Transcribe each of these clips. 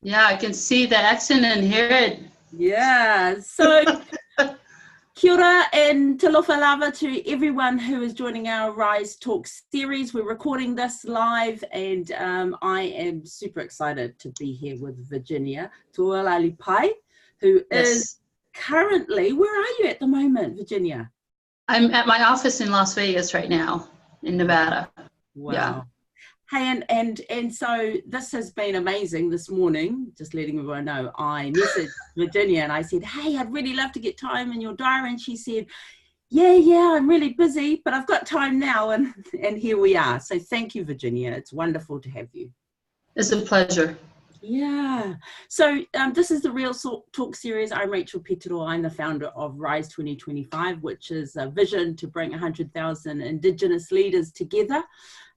Yeah, I can see the accent and hear it. Yeah, so kia ora and talofa lava to everyone who is joining our Rise Talk series. We're recording this live, and I am super excited to be here with Virginia Toalepai, who is currently, where are you at the moment, Virginia? I'm at my office in Las Vegas right now, in Nevada. Wow. Yeah. Hey, and so this has been amazing this morning, just letting everyone know. I messaged Virginia and I said, hey, I'd really love to get time in your diary. And she said, yeah, I'm really busy, but I've got time now. And here we are. So thank you, Virginia. It's wonderful to have you. It's a pleasure. Yeah. So this is the Real Talk series. I'm Rachel Petero. I'm the founder of Rise2025, which is a vision to bring 100,000 Indigenous leaders together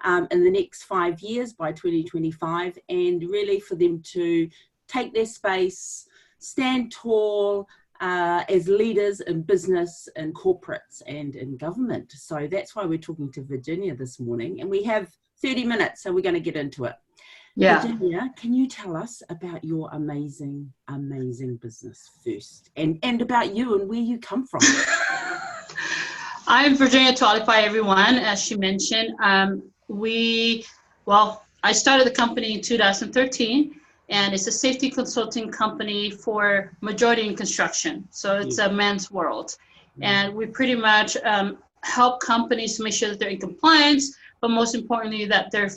in the next 5 years by 2025, and really for them to take their space, stand tall as leaders in business, in corporates, and in government. So that's why we're talking to Virginia this morning, and we have 30 minutes, so we're going to get into it. Yeah. Virginia, can you tell us about your amazing, amazing business first, and about you and where you come from? I'm Virginia Toalepai, everyone. As she mentioned, I started the company in 2013, and it's a safety consulting company for majority in construction. So it's a man's world. And we pretty much help companies to make sure that they're in compliance, but most importantly, that their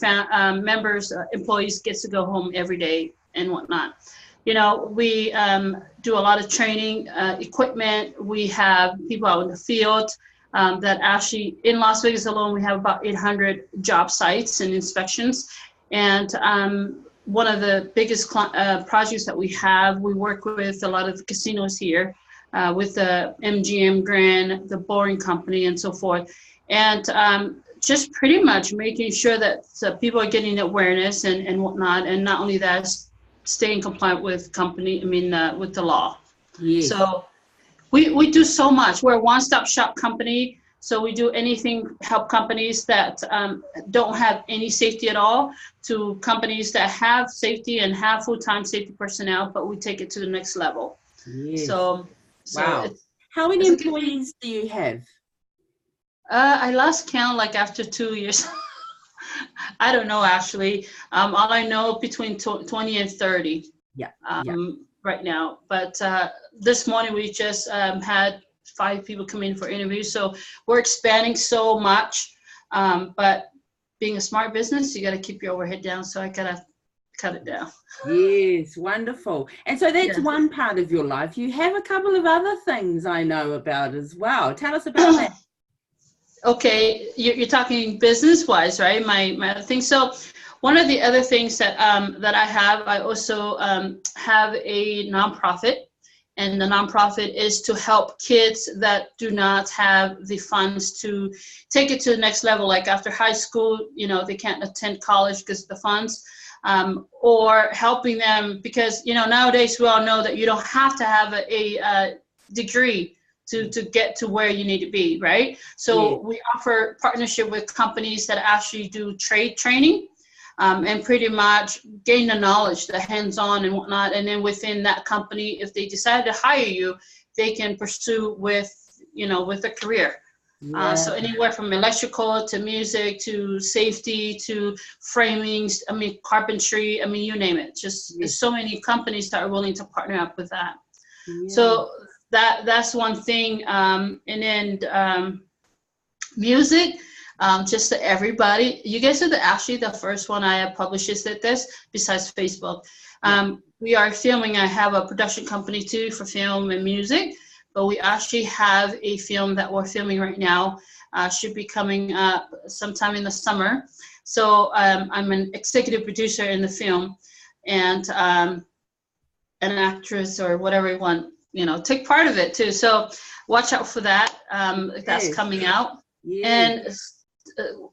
members, employees gets to go home every day and whatnot. You know, we do a lot of training, equipment. We have people out in the field that actually, in Las Vegas alone, we have about 800 job sites and inspections. And one of the biggest projects that we have, we work with a lot of the casinos here, with the MGM Grand, the Boring Company, and so forth. And just pretty much making sure that people are getting awareness and whatnot, and not only that, staying compliant with with the law. Yes. So we do so much. We're a one-stop shop company, so we do anything, help companies that don't have any safety at all, to companies that have safety and have full-time safety personnel, but we take it to the next level. Yes. So wow. How many employees do you have? I lost count like after 2 years. I don't know, actually. All I know, between 20 and 30 right now. But this morning we just had 5 people come in for interviews. So we're expanding so much. But being a smart business, you got to keep your overhead down. So I got to cut it down. Yes, wonderful. And so that's one part of your life. You have a couple of other things I know about as well. Tell us about that. Okay, you're talking business-wise, right? My other thing. So one of the other things that I have, I also have a nonprofit, and the nonprofit is to help kids that do not have the funds to take it to the next level. Like after high school, you know, they can't attend college because of the funds, or helping them because, you know, nowadays we all know that you don't have to have a degree to get to where you need to be, right? So we offer partnership with companies that actually do trade training, and pretty much gain the knowledge, the hands-on and whatnot. And then within that company, if they decide to hire you, they can pursue with a career. So anywhere from electrical to music to safety to framing, carpentry, you name it. Just there's so many companies that are willing to partner up with that. So that's one thing. And then music, just to everybody. You guys are actually the first one I have published at this, besides Facebook. We are filming. I have a production company too for film and music, but we actually have a film that we're filming right now. Should be coming up sometime in the summer. So I'm an executive producer in the film, and an actress or whatever you want, take part of it too. So watch out for that. That's coming out. And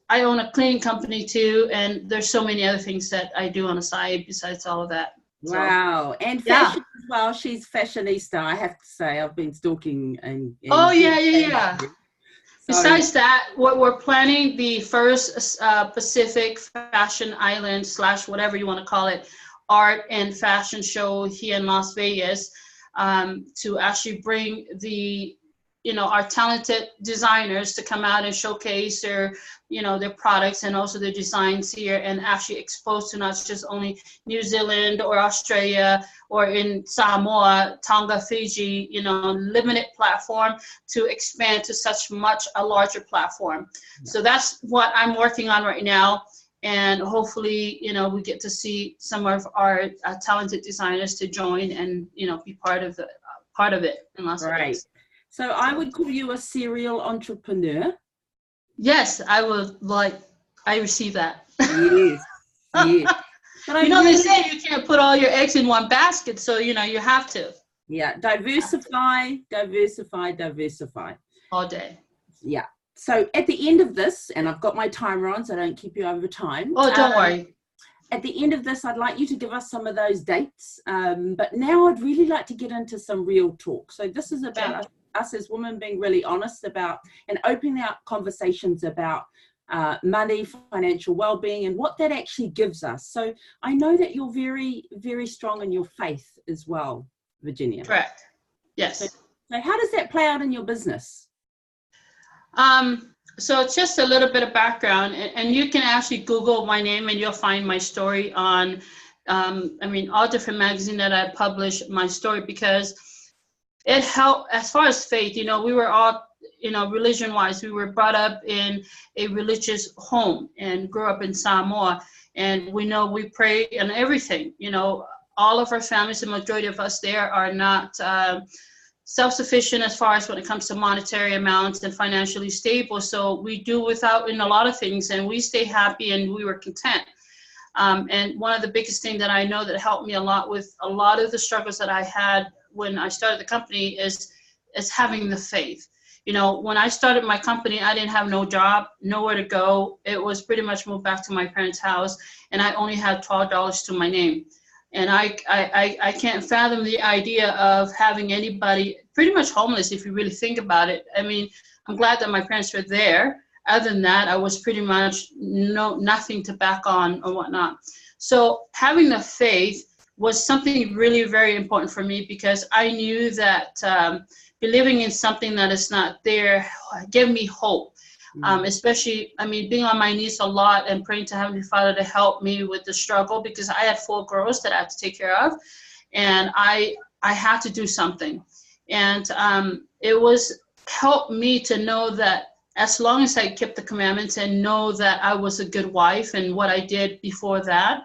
I own a cleaning company too, and there's so many other things that I do on the side besides all of that. Wow. And fashion as well. She's fashionista, I have to say. I've been stalking and oh yeah. So, besides that, we're planning the first Pacific fashion island / whatever you want to call it art and fashion show here in Las Vegas, to actually bring our talented designers to come out and showcase their products and also their designs here, and actually expose to not just only New Zealand or Australia or in Samoa, Tonga, Fiji, limited platform, to expand to a larger platform. Yeah. So that's what I'm working on right now. And hopefully, we get to see some of our talented designers to join and, be part of it in Las Vegas. Right. So I would call you a serial entrepreneur. Yes, I receive that. Yes, yes. But they say you can't put all your eggs in one basket, so, you have to. Yeah, diversify. All day. Yeah. So at the end of this, and I've got my timer on, so I don't keep you over time. Oh, don't worry. At the end of this, I'd like you to give us some of those dates. But now I'd really like to get into some real talk. So this is about us as women being really honest about and opening up conversations about money, financial well-being, and what that actually gives us. So I know that you're very, very strong in your faith as well, Virginia. Correct. Yes. So how does that play out in your business? So it's just a little bit of background, and you can actually Google my name and you'll find my story on, all different magazines that I publish my story, because it helped as far as faith. We were all, religion-wise, we were brought up in a religious home and grew up in Samoa, and we pray and everything. All of our families, the majority of us there are not self-sufficient as far as when it comes to monetary amounts and financially stable. So we do without in a lot of things, and we stay happy and we were content. And one of the biggest things that I know that helped me a lot with a lot of the struggles that I had when I started the company is having the faith. When I started my company, I didn't have no job, nowhere to go. It was pretty much moved back to my parents' house, and I only had $12 to my name. And I can't fathom the idea of having anybody pretty much homeless, if you really think about it. I'm glad that my parents were there. Other than that, I was pretty much nothing to back on or whatnot. So having the faith was something really very important for me, because I knew that believing in something that is not there gave me hope. Especially, being on my knees a lot and praying to Heavenly Father to help me with the struggle, because I had 4 girls that I had to take care of, and I had to do something. And it was helped me to know that as long as I kept the commandments and know that I was a good wife, and what I did before that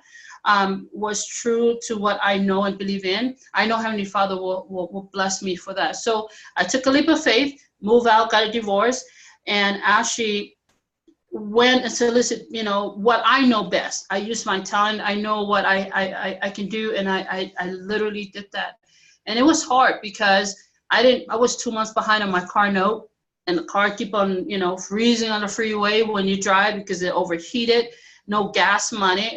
was true to what I know and believe in, I know Heavenly Father will bless me for that. So I took a leap of faith, moved out, got a divorce, and actually went and solicited, what I know best. I use my talent. I know what I can do, and I literally did that. And it was hard because I was 2 months behind on my car note, and the car keep on, freezing on the freeway when you drive because it overheated, no gas money.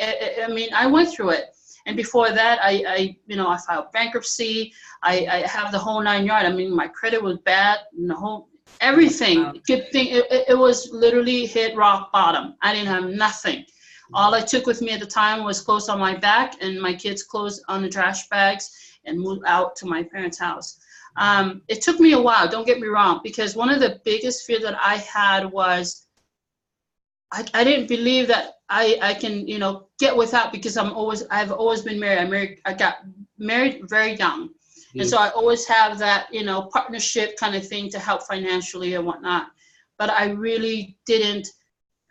I went through it. And before that, I filed bankruptcy. I have the whole 9 yards. My credit was bad, and the whole everything. Wow. Good thing it was literally hit rock bottom. I didn't have nothing. All I took with me at the time was clothes on my back and my kids' clothes on the trash bags, and moved out to my parents' house. It took me a while, don't get me wrong, because one of the biggest fears that I had was I didn't believe that I can get without, because I've always been married. I got married very young. And so I always have that, partnership kind of thing to help financially and whatnot. But I really didn't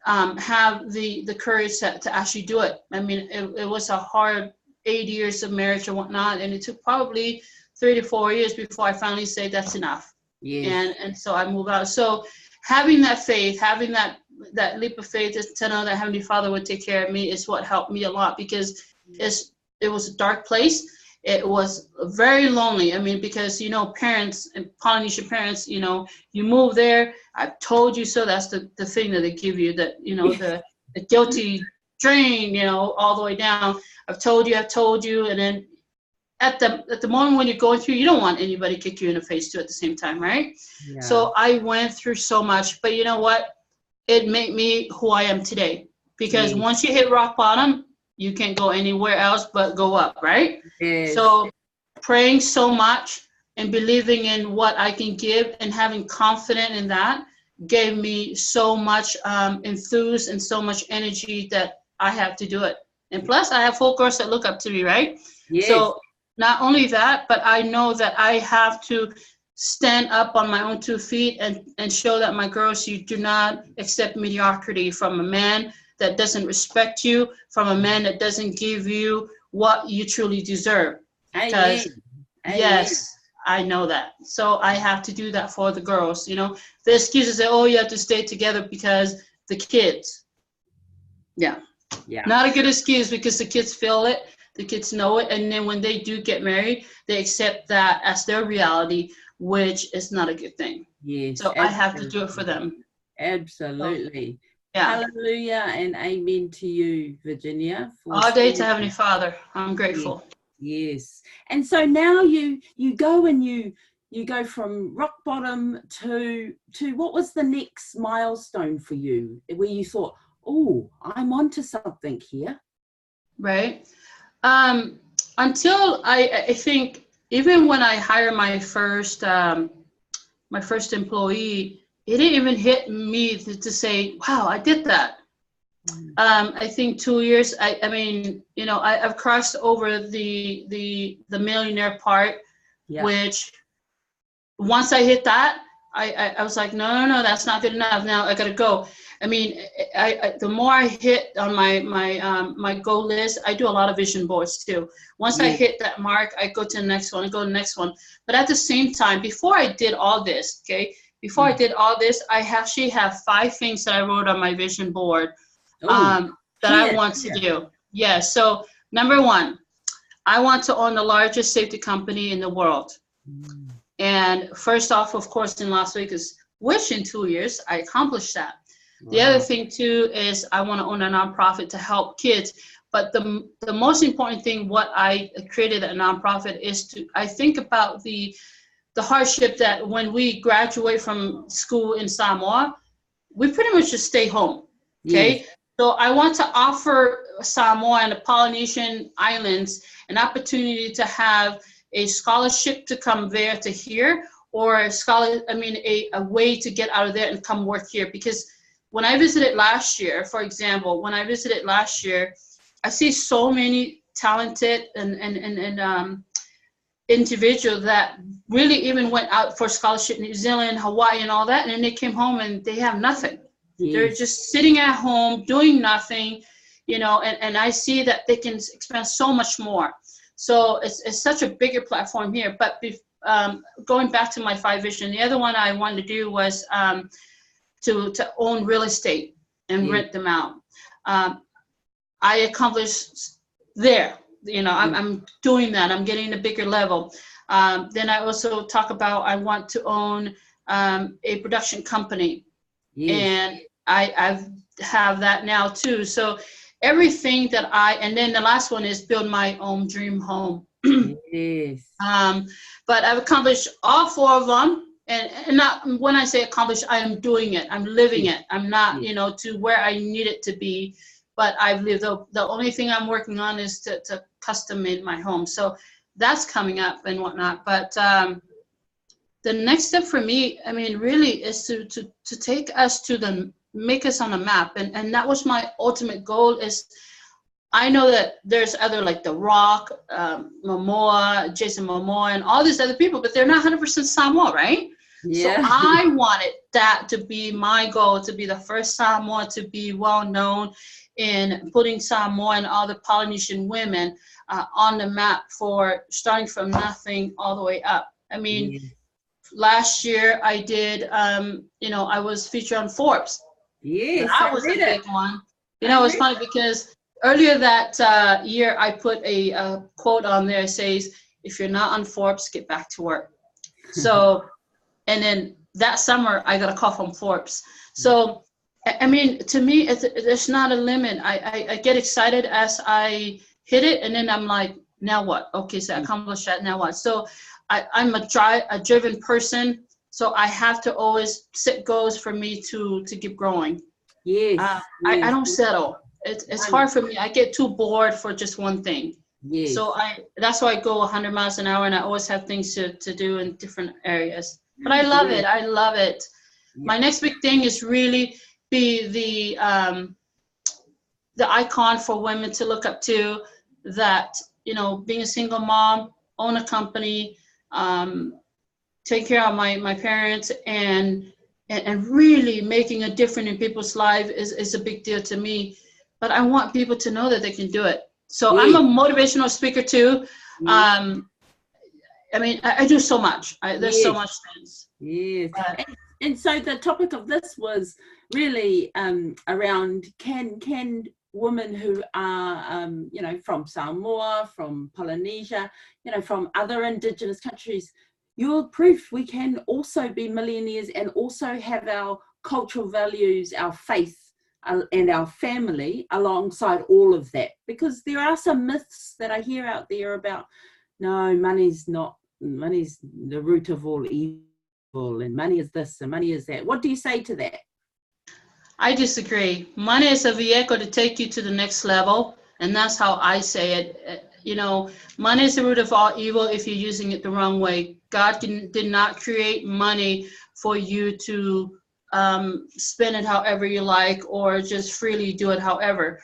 have the courage to actually do it. It was a hard 8 years of marriage and whatnot. And it took probably 3 to 4 years before I finally said that's enough. Yes. And so I moved out. So having that faith, having that leap of faith to know that Heavenly Father would take care of me is what helped me a lot, because it was a dark place. It was very lonely. Because, parents and Polynesian parents, you move there, I've told you so. That's the thing that they give you, that, the guilty drain, all the way down. I've told you. And then at the moment when you're going through, you don't want anybody to kick you in the face too at the same time, right? Yeah. So I went through so much, but you know what? It made me who I am today. Because once you hit rock bottom, you can't go anywhere else but go up, right? Yes. So praying so much and believing in what I can give and having confidence in that gave me so much enthuse and so much energy that I have to do it. And plus I have full girls that look up to me, right? Yes. So not only that, but I know that I have to stand up on my own 2 feet and show that my girls, you do not accept mediocrity from a man that doesn't respect you, from a man that doesn't give you what you truly deserve. Because yes, I know that. So I have to do that for the girls. You know, the excuses that, oh, you have to stay together because the kids. Yeah. Not a good excuse, because the kids feel it, the kids know it, and then when they do get married, they accept that as their reality, which is not a good thing. Yes. So absolutely. I have to do it for them. Absolutely. So, yeah. Hallelujah and amen to you, Virginia. All day to Heavenly Father. I'm grateful. Yes. And so now you go and you go from rock bottom to what was the next milestone for you, where you thought, oh, I'm onto something here? Right. Until I think even when I hired my first employee, it didn't even hit me to say, wow, I did that. I think 2 years, I mean, you know, I've crossed over the millionaire part, which once I hit that, I was like, no, that's not good enough. Now I gotta go. I mean, the more I hit on my goal list, I do a lot of vision boards too. Once I hit that mark, I go to the next one, I go to the next one. But at the same time, before I did all this, I actually have 5 things that I wrote on my vision board that I want to do. Yeah, so number 1, I want to own the largest safety company in the world. And first off, of course, in Las Vegas, which in 2 years, I accomplished that. The other thing too is I want to own a nonprofit to help kids. But the most important thing, what I created a nonprofit, is I think about the hardship that when we graduate from school in Samoa, we pretty much just stay home. Okay. Yes. So I want to offer Samoa and the Polynesian Islands an opportunity to have a scholarship to come there to here, or a way to get out of there and come work here. Because when I visited last year, for example, I see so many talented and individuals that really even went out for scholarship in New Zealand, Hawaii, and all that, and then they came home and they have nothing. Yes. They're just sitting at home doing nothing, you know, and I see that they can expand so much more. So it's such a bigger platform here. But going back to my 5 vision, the other one I wanted to do was to own real estate and rent them out. I accomplished there. You know, I'm doing that. I'm getting a bigger level. Then I also talk about I want to own a production company. And I have that now too. So everything that and then the last one is build my own dream home. Yes. But I've accomplished all 4 of them. And not, when I say accomplish, I am doing it. I'm living it. I'm not, you know, to where I need it to be, but I've lived. The only thing I'm working on is to custom made my home. So that's coming up and whatnot. But the next step for me, I mean, really is to take us make us on a map. And that was my ultimate goal. Is I know that there's other, like The Rock, Jason Momoa, and all these other people, but they're not 100% Samoa, right? Yeah. So I wanted that to be my goal, to be the first Samoa to be well known in putting Samoa and all the Polynesian women on the map, for starting from nothing all the way up. I mean, last year I did, you know, I was featured on Forbes. Yes, that was a big one. You know, it's funny because earlier that year, I put a quote on there that says, if you're not on Forbes, get back to work. So, and then that summer, I got a call from Forbes. So, I mean, to me, there's not a limit. I get excited as I hit it, and then I'm like, now what? Okay, so I accomplished that, now what? So I'm a driven person, so I have to always set goals for me to keep growing. Yes. I don't settle. it's hard for me. I get too bored for just one thing. Yes. So that's why I go 100 miles an hour, and I always have things to do in different areas. But I love it. I love it. Yeah. My next big thing is really be the icon for women to look up to, that, being a single mom, own a company, take care of my parents, and really making a difference in people's lives is a big deal to me. But I want people to know that they can do it. So I'm a motivational speaker too. I mean, I do so much. There's so much things. Yes. And so the topic of this was really around can women who are, from Samoa, from Polynesia, from other Indigenous countries, you're proof we can also be millionaires and also have our cultural values, our faith, and our family alongside all of that. Because there are some myths that I hear out there about, no, money's the root of all evil, and money is this and money is that. What do you say to that? I disagree. Money is a vehicle to take you to the next level, and that's how I say it. Money is the root of all evil if you're using it the wrong way. God did not create money for you to spend it however you like, or just freely do it however.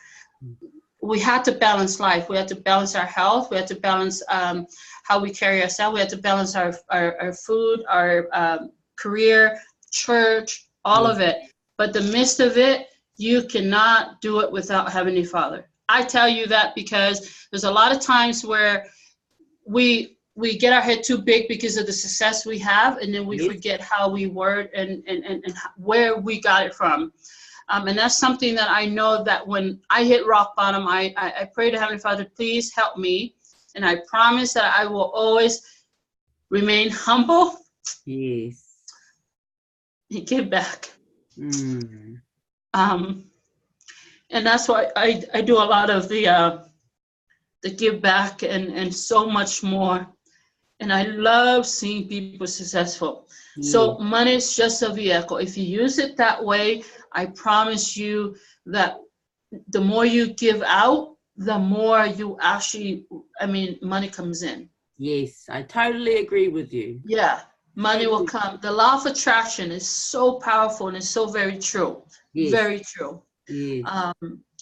We had to balance life. We had to balance our health. We had to balance how we carry ourselves. We had to balance our food, our career, church, all of it. But the midst of it, you cannot do it without Heavenly Father. I tell you that because there's a lot of times where we get our head too big because of the success we have, and then we forget how we were and where we got it from. And that's something that I know that when I hit rock bottom, I pray to Heavenly Father, please help me. And I promise that I will always remain humble. Yes. And give back. And that's why I do a lot of the give back and so much more. And I love seeing people successful. So money is just a vehicle. If you use it that way, I promise you that the more you give out, the more you actually, money comes in. Yes, I totally agree with you. Yeah, money will come. The law of attraction is so powerful, and it's so very true. Yes. Very true. Yes.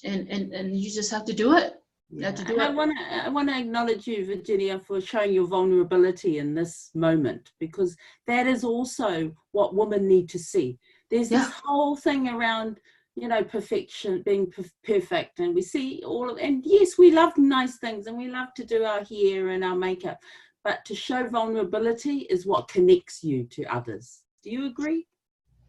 And you just have to do it. You have to do it. I want to acknowledge you, Virginia, for showing your vulnerability in this moment, because that is also what women need to see. There's this whole thing around, perfection, being perfect, and we see and yes, we love nice things, and we love to do our hair and our makeup, but to show vulnerability is what connects you to others. Do you agree?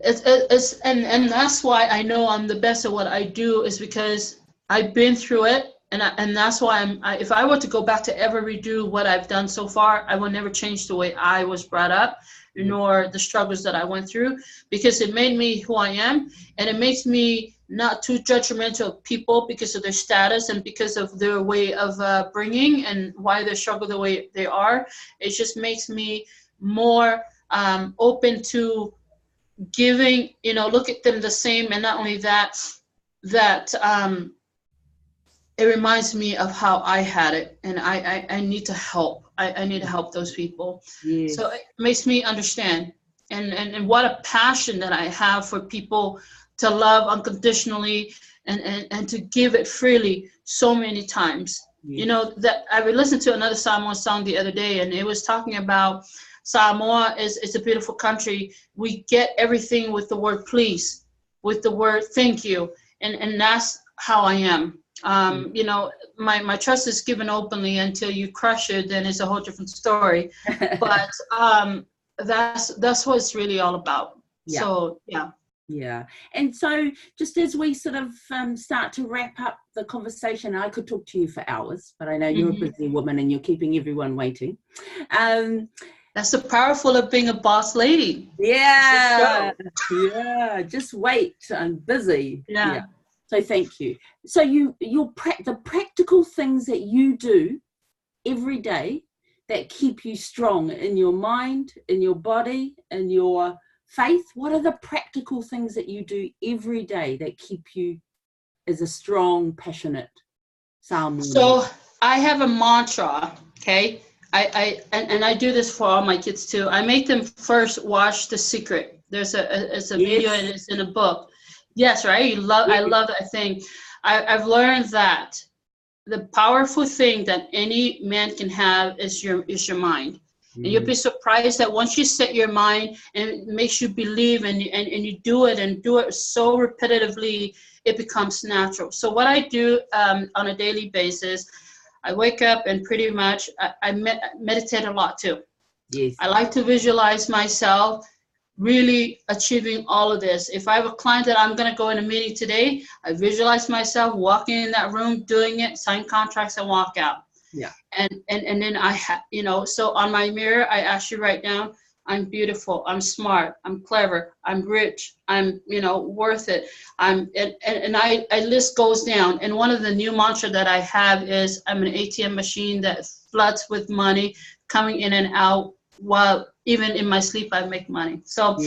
And that's why I know I'm the best at what I do, is because I've been through it, and that's why if I were to go back to ever redo what I've done so far, I will never change the way I was brought up, nor the struggles that I went through, because it made me who I am, and it makes me not too judgmental of people because of their status and because of their way of bringing and why they struggle the way they are. It just makes me more open to giving, look at them the same. And not only that it reminds me of how I had it, and I need to help. I need to help those people. Yes. So it makes me understand, and what a passion that I have for people to love unconditionally and to give it freely so many times. Yes. That I would listen to another Samoan song the other day, and it was talking about Samoa is a beautiful country. We get everything with the word please, with the word thank you, and that's how I am. My trust is given openly until you crush it, then it's a whole different story. But that's what it's really all about. Yeah. So yeah. And so just as we sort of start to wrap up the conversation, I could talk to you for hours, but I know you're a busy woman and you're keeping everyone waiting. That's the powerful of being a boss lady. Yeah. Just wait. I'm busy. Yeah. So thank you. So the practical things that you do every day that keep you strong in your mind, in your body, in your faith. What are the practical things that you do every day that keep you as a strong, passionate Samoan? So I have a mantra, okay? And I do this for all my kids too. I make them first watch The Secret. There's it's a video and it's in a book. Yes, right? I love that thing. I've learned that the powerful thing that any man can have is your mind. And you'll be surprised that once you set your mind and it makes you believe and you do it so repetitively, it becomes natural. So what I do on a daily basis, I wake up and pretty much I meditate a lot too. Yes. I like to visualize myself really achieving all of this. If I have a client that I'm going to go in a meeting today, I visualize myself walking in that room, doing it, sign contracts, and walk out. Yeah. And then I have, so on my mirror, I actually write down, I'm beautiful, I'm smart, I'm clever, I'm rich, I'm, worth it. And I list goes down. And one of the new mantra that I have is I'm an ATM machine that floods with money coming in and out, while even in my sleep, I make money. So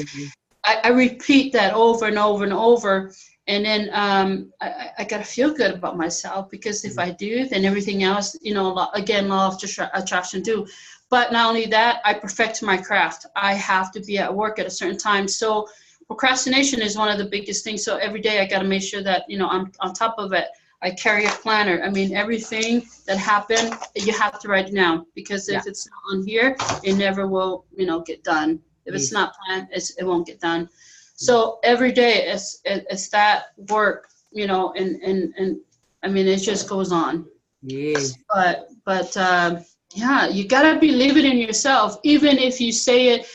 I repeat that over and over and over. And then I got to feel good about myself, because if I do, then everything else, again, law of attraction too. But not only that, I perfect my craft. I have to be at work at a certain time. So procrastination is one of the biggest things. So every day I got to make sure that, I'm on top of it. I carry a planner. I mean, everything that happened, you have to write it down, because if it's not on here, it never will, get done. If it's not planned, it won't get done. So every day it's that work, and I mean, it just goes on. Yes. But you gotta believe it in yourself. Even if you say it,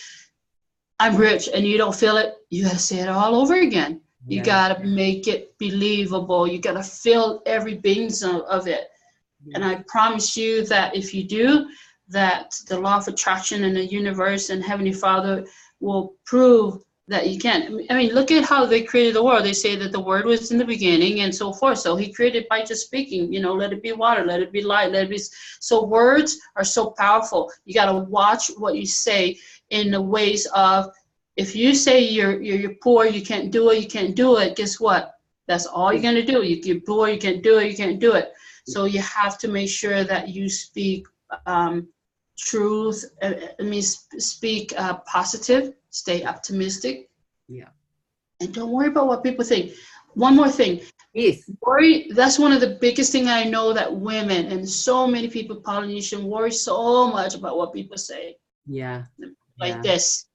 I'm rich, and you don't feel it, you gotta say it all over again. You gotta make it believable. You gotta feel every beans of it. And I promise you that if you do, that the law of attraction and the universe and Heavenly Father will prove that you can. I mean, look at how they created the world. They say that the word was in the beginning and so forth. So he created by just speaking, let it be water, let it be light, let it be. So words are so powerful. You got to watch what you say in the ways of, if you say you're poor, you can't do it, guess what? That's all you're going to do. You're poor, you can't do it. So you have to make sure that you speak truth. Speak positive. Stay optimistic. Yeah. And don't worry about what people think. One more thing. Yes. Worry. That's one of the biggest things I know, that women and so many people, Polynesian, worry so much about what people say. Yeah. Like this.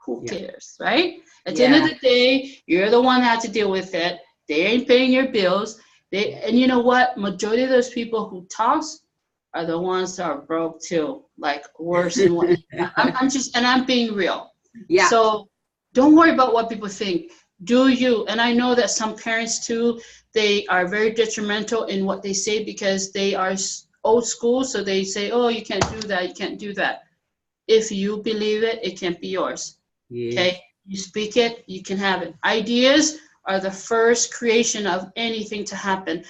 Who cares, right? At the Yeah. end of the day, you're the one that has to deal with it. They ain't paying your bills. And you know what? Majority of those people who toss are the ones that are broke too, like worse than what. I'm being real. Yeah. So don't worry about what people think. Do you? And I know that some parents too, they are very detrimental in what they say, because they are old school. So they say, oh, you can't do that. You can't do that. If you believe it, it can't be yours. Yes. Okay. You speak it, you can have it. Ideas are the first creation of anything to happen.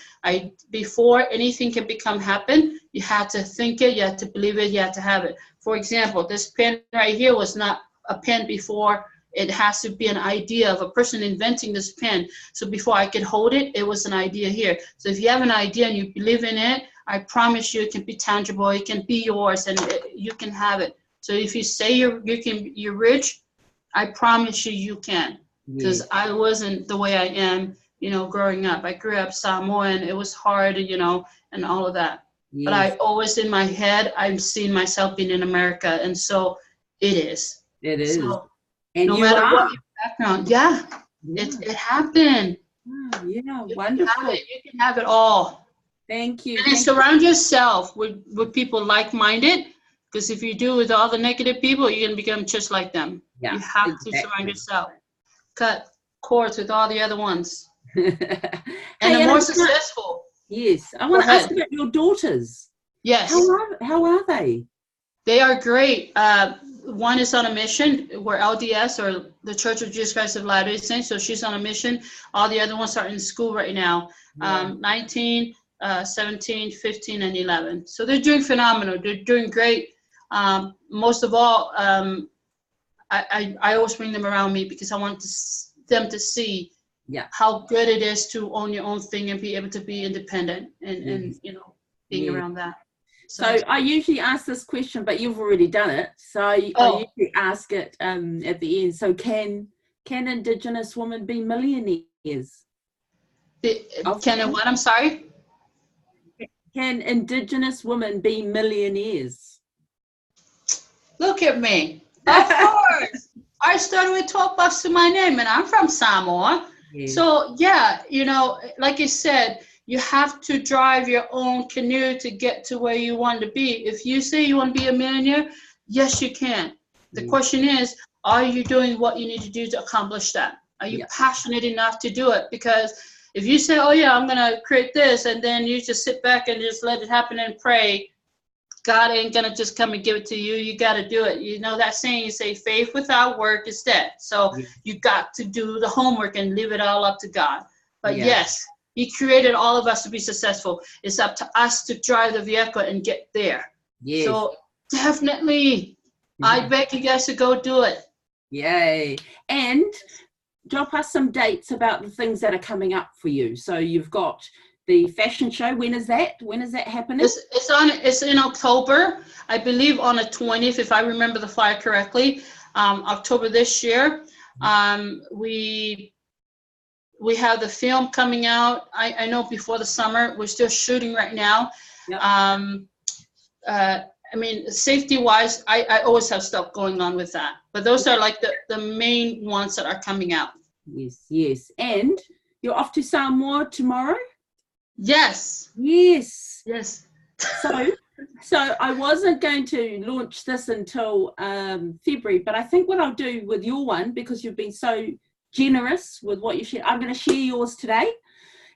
Before anything can happen, you have to think it, you have to believe it, you have to have it. For example, this pen right here was not a pen before. It has to be an idea of a person inventing this pen. So before I could hold it, it was an idea here. So if you have an idea and you believe in it, I promise you it can be tangible, it can be yours, and you can have it. So if you say you're rich, I promise you can. Because I wasn't the way I am, growing up. I grew up Samoan. It was hard, and all of that. Yes. But I always, in my head, I'm seeing myself being in America. And so it is. It is. So, and no matter what your background, it happened. Yeah, wonderful. You can have it all. Thank you. And then surround yourself with people like-minded. Because if you do with all the negative people, you're going to become just like them. Yeah, you have to surround yourself. Cut cords with all the other ones. And the more successful. Yes. I want to ask about your daughters. Yes. How are they? They are great. One is on a mission. We're LDS, or the Church of Jesus Christ of Latter-day Saints. So she's on a mission. All the other ones are in school right now. 19, 17, 15, and 11. So they're doing phenomenal. They're doing great. Most of all, I always bring them around me, because I want them to see Yeah. how good it is to own your own thing and be able to be independent and you know, being around that. So I usually ask this question, but you've already done it. So I usually ask it at the end. So can Indigenous women be millionaires? Can it what? I'm sorry? Can Indigenous women be millionaires? Look at me. Of course. I started with 12 bucks to my name, and I'm from Samoa. Yes. So yeah, you know, like you said, you have to drive your own canoe to get to where you want to be. If you say you want to be a millionaire, yes, you can. The question is, are you doing what you need to do to accomplish that? Are you passionate enough to do it? Because if you say, oh yeah, I'm going to create this, and then you just sit back and just let it happen and pray, God ain't going to just come and give it to you. You got to do it. You know that saying, you say faith without work is dead. So you got to do the homework and leave it all up to God. But yes, He created all of us to be successful. It's up to us to drive the vehicle and get there. Yes. So definitely, I beg you guys to go do it. Yay. And drop us some dates about the things that are coming up for you. So you've got the fashion show. When is that? When is that happening? It's in October, I believe on the 20th, if I remember the flyer correctly. October this year. We have the film coming out. I know before the summer. We're still shooting right now. Yep. I mean, safety-wise, I always have stuff going on with that. But those are like the main ones that are coming out. Yes, yes. And you're off to Samoa tomorrow? Yes. Yes. Yes. So I wasn't going to launch this until February, but I think what I'll do with your one, because you've been so generous with what you share, I'm going to share yours today.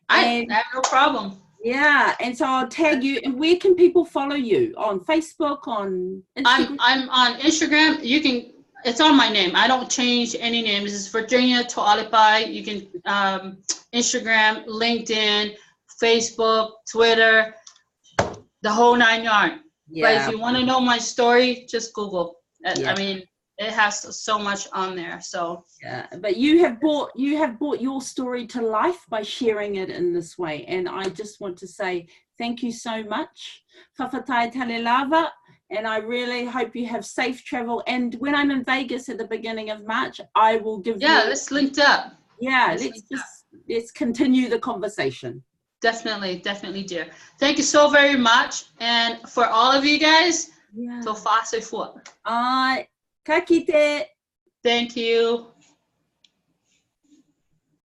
I have no problem. Yeah, and so I'll tag you. And where can people follow you? On Facebook, on Instagram? I'm on Instagram. You can. It's on my name. I don't change any name. This is Virginia Toalepai. You can Instagram, LinkedIn, Facebook, Twitter, the whole 9 yards. Yeah. But if you want to know my story, just Google. I mean, it has so much on there. So yeah, but you have brought your story to life by sharing it in this way, and I just want to say thank you so much. Whawhatai tale lava, and I really hope you have safe travel. And when I'm in Vegas at the beginning of March, I will give you. Yeah, let's link up. Yeah, let's continue the conversation. Definitely, dear. Thank you so very much, and for all of you guys, to fa se fo. Ka kite. Thank you.